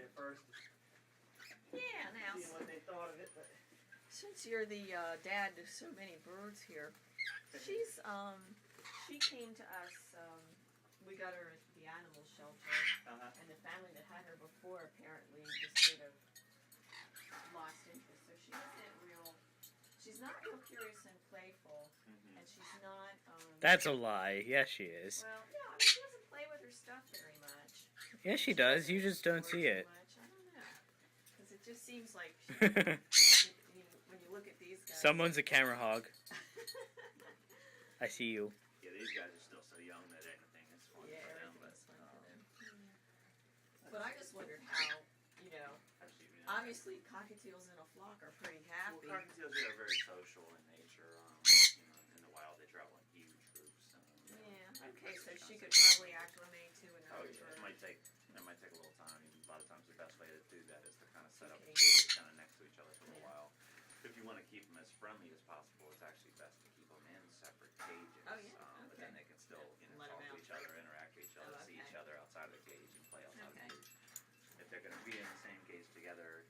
at first. Yeah, now. Seeing what they thought of it, but Since you're the dad to so many birds here, she's she came to us. We got her at the animal shelter, and the family that had her before apparently just sort of lost interest. So she isn't real. She's not real curious and playful, and she's not. That's a lie. Yes, she is. Well, no, I mean, she doesn't play with her stuff very much. Yes, she does. You just don't see it. Much. I don't know, because it just seems like she, when you look at these guys. Someone's a camera hog. I see you. yeah, these guys are still so young that anything is fun Yeah, for them. everything's fun for them. But I just wondered how, obviously cockatiels in a flock are pretty happy. Well, cockatiels are very social in nature. In the wild, they travel in huge groups. Yeah. Okay, so she could probably acclimate to another bird. It might take a little time. A lot of times, the best way to do that is to kind of set up Okay. cages kind of next to each other for a while. If you want to keep them as friendly as possible, it's actually best to keep them in separate cages. Oh, yeah? But then they can still Let talk them to out. each other, interact with each other, Oh, see each okay. other outside of the cage, and play outside Okay. of the cage. If they're going to be in the same cage together,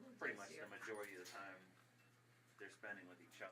Well, pretty bless much you. the majority of the time they're spending with each other.